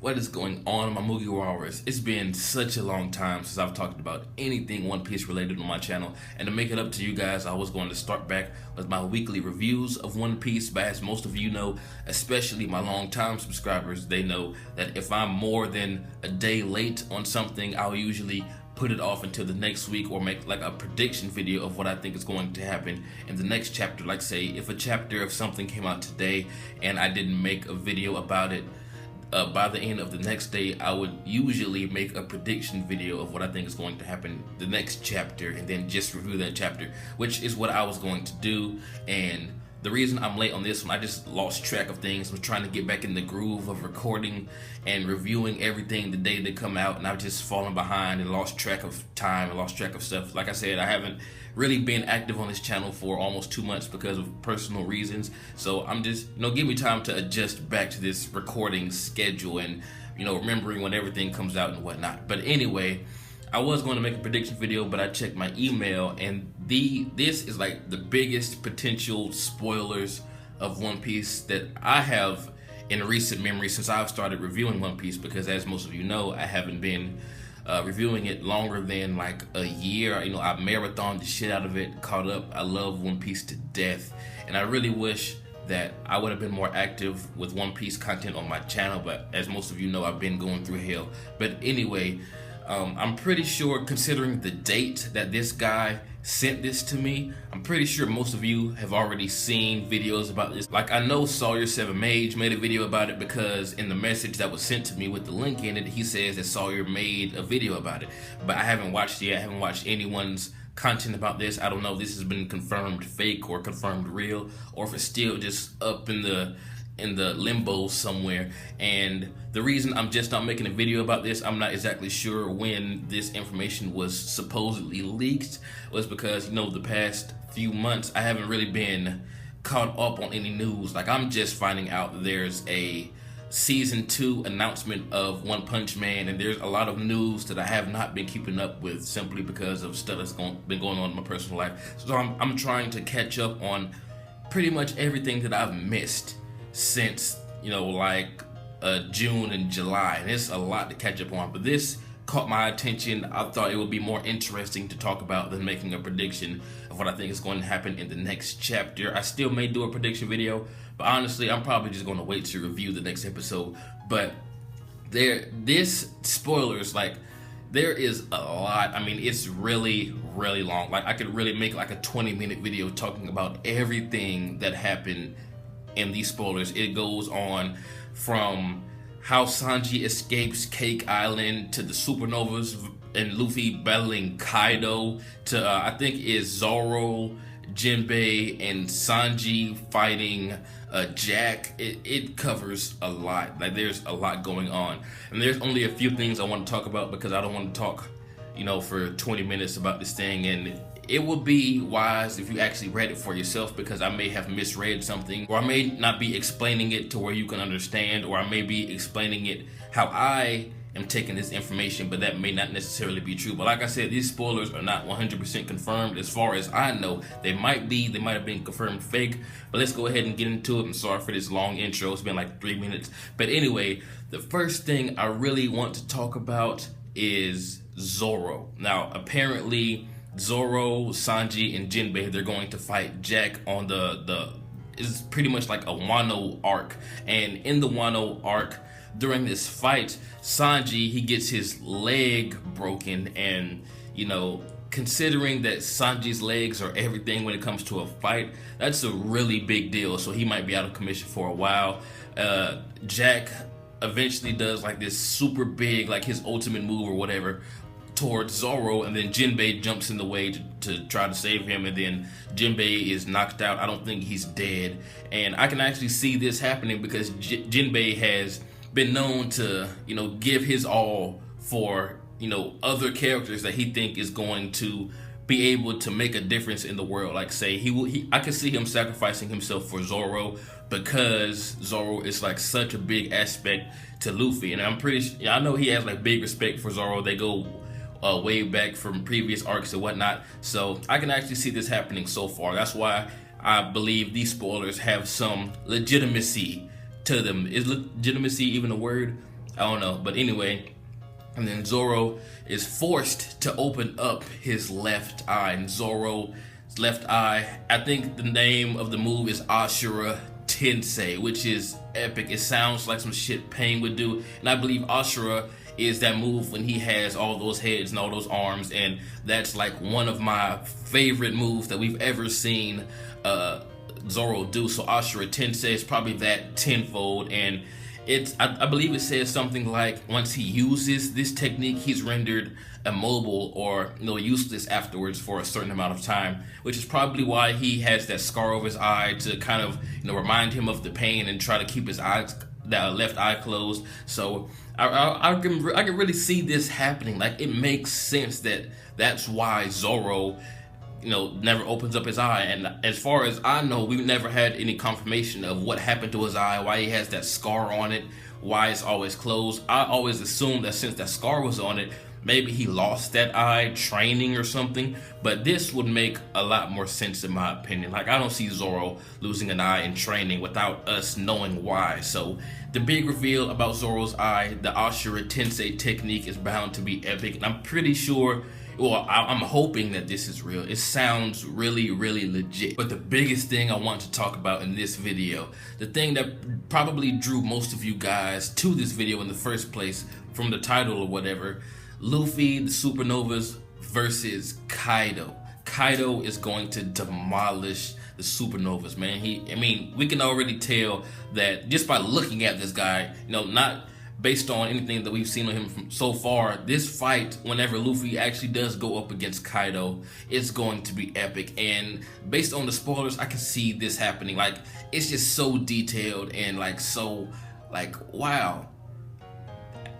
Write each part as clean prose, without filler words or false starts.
What is going on, my Mugi Warriors? It's been such a long time since I've talked about anything One Piece related on my channel, and to make it up to you guys, I was going to start back with my weekly reviews of One Piece. But as most of you know, especially my long-time subscribers, they know that if I'm more than a day late on something, I'll usually put it off until the next week or make like a prediction video of what I think is going to happen in the next chapter. Like say, if a chapter of something came out today and I didn't make a video about it, by the end of the next day, I would usually make a prediction video of what I think is going to happen the next chapter and then just review that chapter, which is what I was going to do. And the reason I'm late on this one, I just lost track of things. I was trying to get back in the groove of recording and reviewing everything the day they come out, and I've just fallen behind and lost track of time and lost track of stuff. Like I said, I haven't really been active on this channel for almost 2 months because of personal reasons. So I'm just, give me time to adjust back to this recording schedule and, remembering when everything comes out and whatnot. But anyway, I was going to make a prediction video, but I checked my email, and this is like the biggest potential spoilers of One Piece that I have in recent memory since I've started reviewing One Piece, because as most of you know, I haven't been reviewing it longer than like a year. I marathoned the shit out of it, caught up. I love One Piece to death, and I really wish that I would have been more active with One Piece content on my channel, but as most of you know, I've been going through hell. But anyway, I'm pretty sure, considering the date that this guy sent this to me, I'm pretty sure most of you have already seen videos about this. Like, I know Sawyer7 Mage made a video about it, because in the message that was sent to me with the link in it, he says that Sawyer made a video about it. But I haven't watched it yet. I haven't watched anyone's content about this. I don't know if this has been confirmed fake or confirmed real, or if it's still just up in the limbo somewhere. And the reason I'm just not making a video about this, I'm not exactly sure when this information was supposedly leaked, was because the past few months I haven't really been caught up on any news. Like, I'm just finding out that there's a season 2 announcement of One Punch Man, and there's a lot of news that I have not been keeping up with simply because of stuff that's been going on in my personal life. So I'm trying to catch up on pretty much everything that I've missed since June and July, and it's a lot to catch up on. But this caught my attention. I thought it would be more interesting to talk about than making a prediction of what I think is going to happen in the next chapter. I still may do a prediction video, but honestly, I'm probably just going to wait to review the next episode. But this spoilers, like, there is a lot. I mean, it's really, really long. Like, I could really make like a 20-minute video talking about everything that happened in these spoilers. It goes on from how Sanji escapes Cake Island, to the supernovas and Luffy battling Kaido, to I think is Zoro, Jinbei, and Sanji fighting Jack. It covers a lot. Like, there's a lot going on, and there's only a few things I want to talk about, because I don't want to talk for 20 minutes about this thing. And it would be wise if you actually read it for yourself, because I may have misread something, or I may not be explaining it to where you can understand, or I may be explaining it how I am taking this information, but that may not necessarily be true. But like I said, these spoilers are not 100% confirmed. As far as I know, they might have been confirmed fake. But let's go ahead and get into it. I'm sorry for this long intro. It's been like 3 minutes. But anyway, the first thing I really want to talk about is Zoro. Now, apparently Zoro, Sanji, and Jinbei, they're going to fight Jack on it's pretty much like a Wano arc. And in the Wano arc, during this fight, Sanji, he gets his leg broken, and considering that Sanji's legs are everything when it comes to a fight, that's a really big deal. So he might be out of commission for a while. Jack eventually does like this super big, like his ultimate move or whatever, towards Zoro, and then Jinbei jumps in the way to try to save him, and then Jinbei is knocked out. I don't think he's dead, and I can actually see this happening because Jinbei has been known to give his all for other characters that he think is going to be able to make a difference in the world. Like, say I could see him sacrificing himself for Zoro, because Zoro is like such a big aspect to Luffy, and I know he has like big respect for Zoro. They go way back from previous arcs and whatnot, so I can actually see this happening so far. That's why I believe these spoilers have some legitimacy to them. Is legitimacy even a word? I don't know, but anyway. And then Zoro is forced to open up his left eye. And Zoro's left eye, I think the name of the move is Ashura Tensei, which is epic. It sounds like some shit Pain would do. And I believe Ashura is that move when he has all those heads and all those arms. And that's like one of my favorite moves that we've ever seen Zoro do. So Ashura Tensei is probably that tenfold. And I believe it says something like once he uses this technique, he's rendered immobile or useless afterwards for a certain amount of time, which is probably why he has that scar over his eye to kind of remind him of the pain and try to keep his eyes, that left eye, closed. So I can really see this happening. Like, it makes sense that's why Zoro never opens up his eye. And as far as I know, we've never had any confirmation of what happened to his eye, why he has that scar on it, why it's always closed. I always assumed that since that scar was on it, maybe he lost that eye training or something. But this would make a lot more sense in my opinion. Like, I don't see Zoro losing an eye in training without us knowing why. So the big reveal about Zoro's eye, the Ashura Tensei technique, is bound to be epic. And I'm pretty sure, well, I'm hoping that this is real. It sounds really, really legit. But the biggest thing I want to talk about in this video, the thing that probably drew most of you guys to this video in the first place from the title or whatever, Luffy, the Supernovas versus Kaido. Kaido is going to demolish the Supernovas, man. We can already tell that just by looking at this guy, not based on anything that we've seen of him so far, this fight, whenever Luffy actually does go up against Kaido, it's going to be epic. And based on the spoilers, I can see this happening. Like, it's just so detailed and wow.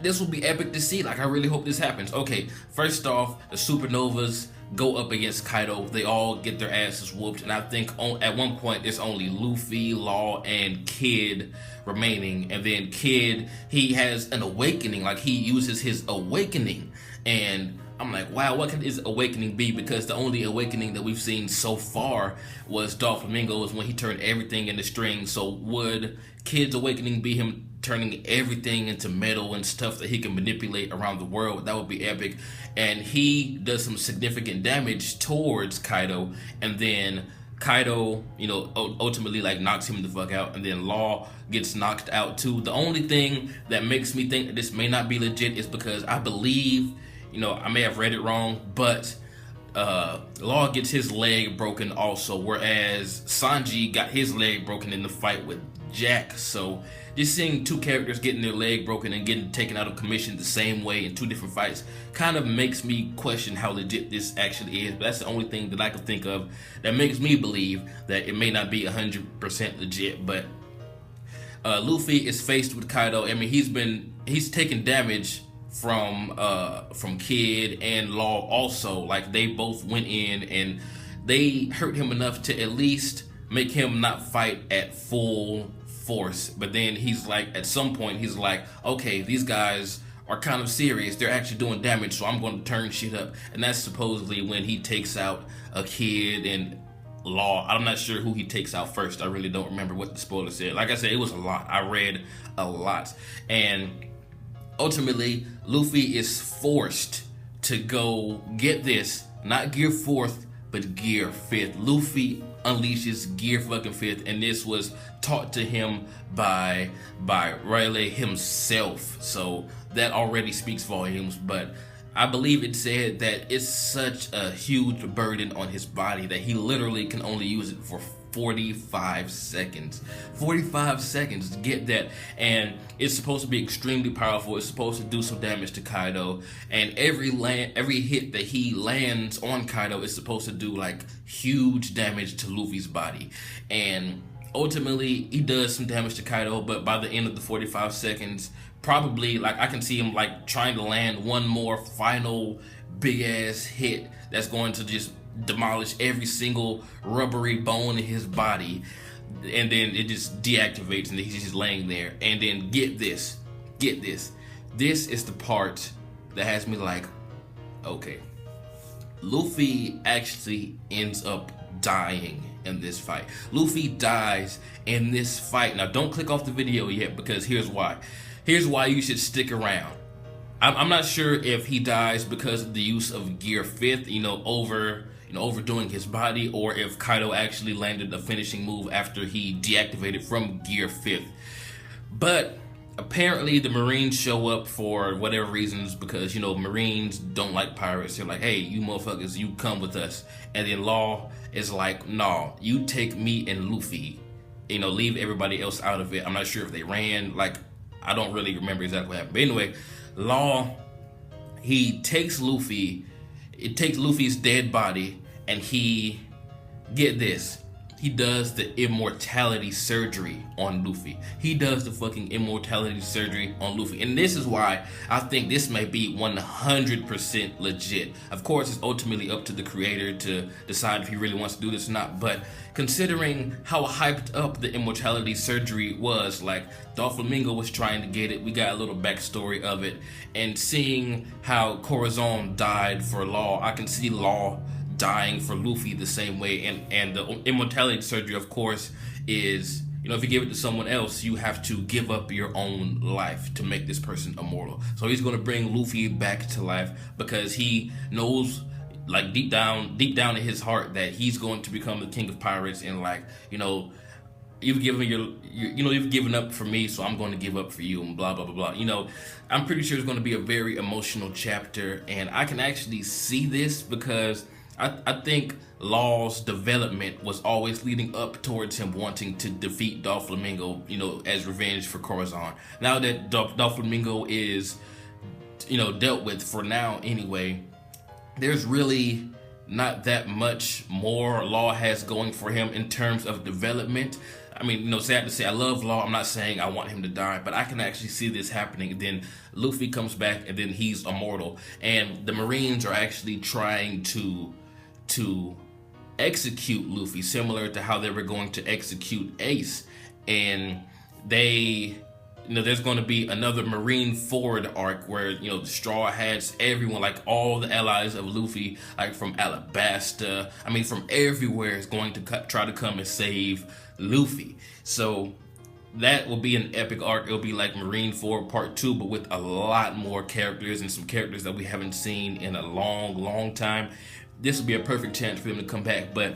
This will be epic to see. Like, I really hope this happens. Okay, first off, the Supernovas go up against Kaido. They all get their asses whooped, and I think at one point it's only Luffy, Law, and Kid remaining. And then Kid, he has an awakening. Like, he uses his awakening, and I'm like, wow, what could his awakening be? Because the only awakening that we've seen so far was Doflamingo's when he turned everything into string. So would Kid's awakening be him turning everything into metal and stuff that he can manipulate around the world? That would be epic. And he does some significant damage towards Kaido, and then Kaido, ultimately knocks him the fuck out, and then Law gets knocked out too. The only thing that makes me think that this may not be legit is because I believe, I may have read it wrong, but Law gets his leg broken also, whereas Sanji got his leg broken in the fight with Jack. So just seeing two characters getting their leg broken and getting taken out of commission the same way in two different fights kind of makes me question how legit this actually is. But that's the only thing that I can think of that makes me believe that it may not be 100% legit. But Luffy is faced with Kaido. He's taken damage from Kid and Law also. Like, they both went in and they hurt him enough to at least make him not fight at full force. But then he's like, at some point he's like, okay, these guys are kind of serious, they're actually doing damage, so I'm going to turn shit up. And that's supposedly when he takes out a Kid and Law. I'm not sure who he takes out first. I really don't remember what the spoiler said. Like I said, it was a lot. I read a lot. And ultimately, Luffy is forced to go, get this, not Gear 4th, but Gear 5th. Luffy unleashes Gear fucking 5th, and this was taught to him by Riley himself. So that already speaks volumes. But I believe it said that it's such a huge burden on his body that he literally can only use it for 45 seconds. 45 seconds to get that. And it's supposed to be extremely powerful. It's supposed to do some damage to Kaido. And every hit that he lands on Kaido is supposed to do huge damage to Luffy's body. And ultimately, he does some damage to Kaido, but by the end of the 45 seconds, probably I can see him trying to land one more final big ass hit that's going to just demolish every single rubbery bone in his body, and then it just deactivates and he's just laying there. And then get this, this is the part that has me okay, Luffy actually ends up dying in this fight. Luffy dies in this fight. Now don't click off the video yet, because here's why. here's why you should stick around. I'm not sure if he dies because of the use of Gear 5th, overdoing his body, or if Kaido actually landed a finishing move after he deactivated from Gear 5th. But apparently the Marines show up for whatever reasons, because Marines don't like pirates. They're like, hey, you motherfuckers, you come with us. And then Law is like, nah, you take me and Luffy, leave everybody else out of it. I'm not sure if they ran, I don't really remember exactly what happened. But anyway, Law, he takes Luffy, it takes Luffy's dead body, and he, get this, he does the immortality surgery on Luffy. He does the fucking immortality surgery on Luffy. And this is why I think this may be 100% legit. Of course, it's ultimately up to the creator to decide if he really wants to do this or not. But considering how hyped up the immortality surgery was, Doflamingo was trying to get it. We got a little backstory of it. And seeing how Corazon died for Law, I can see Law dying for Luffy the same way. And the immortality surgery, of course, is, if you give it to someone else, you have to give up your own life to make this person immortal. So he's going to bring Luffy back to life because he knows, deep down in his heart, that he's going to become the king of pirates. And you've given up for me, so I'm going to give up for you, and blah blah blah blah. I'm pretty sure it's going to be a very emotional chapter, and I can actually see this because I think Law's development was always leading up towards him wanting to defeat Doflamingo, as revenge for Corazon. Now that Doflamingo is, dealt with for now anyway, there's really not that much more Law has going for him in terms of development. I mean, sad to say, I love Law. I'm not saying I want him to die, but I can actually see this happening. And then Luffy comes back, and then he's immortal. And the Marines are actually trying to execute Luffy, similar to how they were going to execute Ace. And they, there's going to be another Marine Forward arc where, the Straw Hats, everyone, all the allies of Luffy, from Alabasta, from everywhere, is going to try to come and save Luffy. So that will be an epic arc. It'll be like Marine Forward Part 2, but with a lot more characters, and some characters that we haven't seen in a long time. This will be a perfect chance for him to come back. But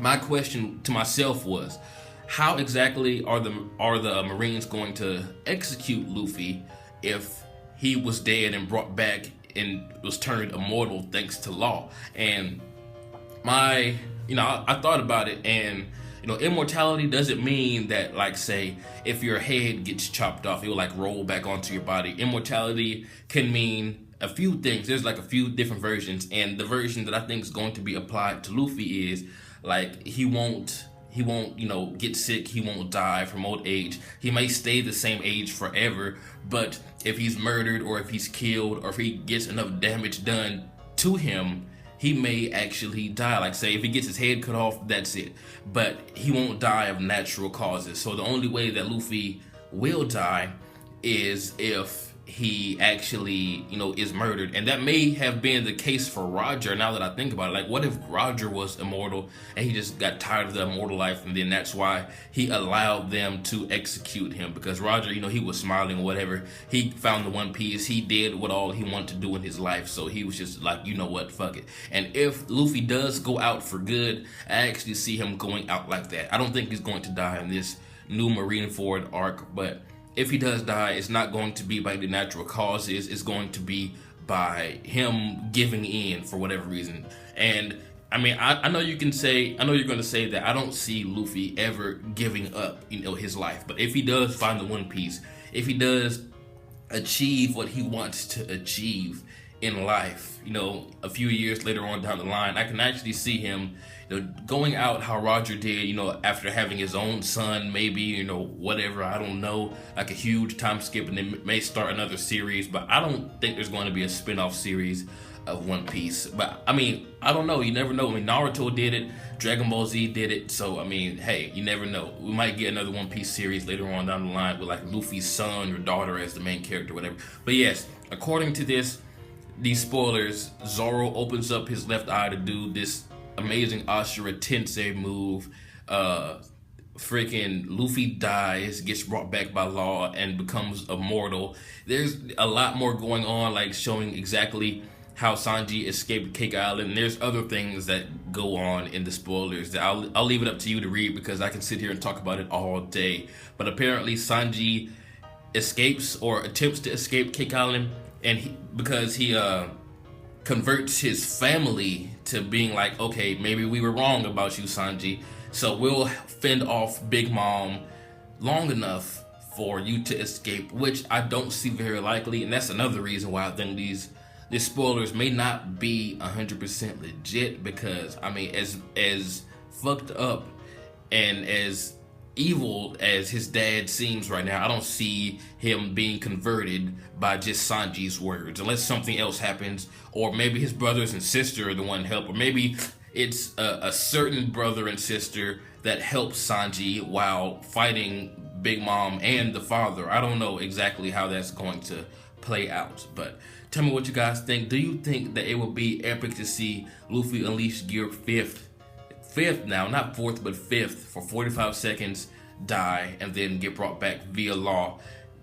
my question to myself was, how exactly are the Marines going to execute Luffy if he was dead and brought back and was turned immortal thanks to Law? And I thought about it, and immortality doesn't mean that, say, if your head gets chopped off, it will roll back onto your body. Immortality can mean a few things. There's a few different versions, and the version that I think is going to be applied to Luffy is he won't get sick, he won't die from old age. He may stay the same age forever, but if he's murdered, or if he's killed, or if he gets enough damage done to him, he may actually die. Say, if he gets his head cut off, that's it. But he won't die of natural causes. So the only way that Luffy will die is if he actually, is murdered. And that may have been the case for Roger, now that I think about it. What if Roger was immortal and he just got tired of the immortal life, and then that's why he allowed them to execute him? Because Roger, he was smiling or whatever. He found the One Piece. He did what all he wanted to do in his life. So he was just what, fuck it. And if Luffy does go out for good, I actually see him going out like that. I don't think he's going to die in this new Marine Forward arc, but if he does die, it's not going to be by the natural causes. It's going to be by him giving in for whatever reason. And I know you're going to say that I don't see Luffy ever giving up, his life. But if he does find the One Piece, if he does achieve what he wants to achieve in life, a few years later on down the line, I can actually see him going out how Roger did, after having his own son, maybe, whatever, I don't know, a huge time skip, and they may start another series. But I don't think there's going to be a spin-off series of One Piece. But I don't know, you never know. Naruto did it, Dragon Ball Z did it, so hey, you never know. We might get another One Piece series later on down the line with Luffy's son or daughter as the main character, whatever. But yes, according to these spoilers, Zoro opens up his left eye to do this amazing Ashura Tensei move freaking Luffy dies, gets brought back by law, and becomes immortal. There's a lot more going on, like showing exactly how Sanji escaped Cake Island. There's other things that go on in the spoilers that I'll leave it up to you to read, because I can sit here and talk about it all day. But apparently Sanji escapes or attempts to escape Cake Island, and because he converts his family to being like, okay, maybe we were wrong about you, Sanji, so we'll fend off Big Mom long enough for you to escape, which I don't see very likely. And that's another reason why I think these spoilers may not be 100% legit, because I mean, as fucked up and as evil as his dad seems right now, I don't see him being converted by just Sanji's words, unless something else happens, or maybe his brothers and sister are the one help, or maybe it's a certain brother and sister that helps Sanji while fighting Big Mom and the father. I don't know exactly how that's going to play out, but tell me what you guys think. Do you think that it would be epic to see Luffy unleash Gear 5th now, not 4th, but 5th, for 45 seconds, die, and then get brought back via law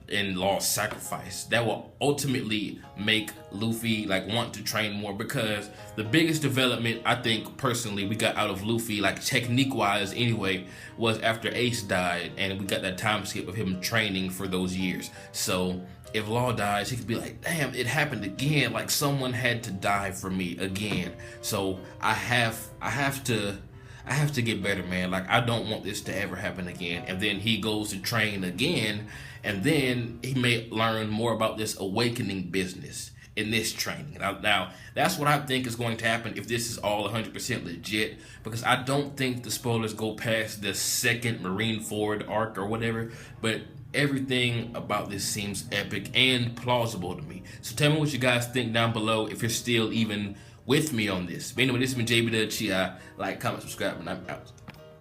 in Law's sacrifice? That will ultimately make Luffy like want to train more, because the biggest development I think personally we got out of Luffy, like technique wise anyway, was after Ace died, and we got that time skip of him training for those years. So if Law dies, he could be like, damn, it happened again, like someone had to die for me again. So I have to get better, man. Like, I don't want this to ever happen again. And then he goes to train again, and then he may learn more about this awakening business in this training. Now, that's what I think is going to happen if this is all 100% legit, because I don't think the spoilers go past the second Marineford arc or whatever, but everything about this seems epic and plausible to me. So tell me what you guys think down below, if you're still even with me on this. But anyway, this has been jbDAuchiha. Like, comment, subscribe, and I'm out.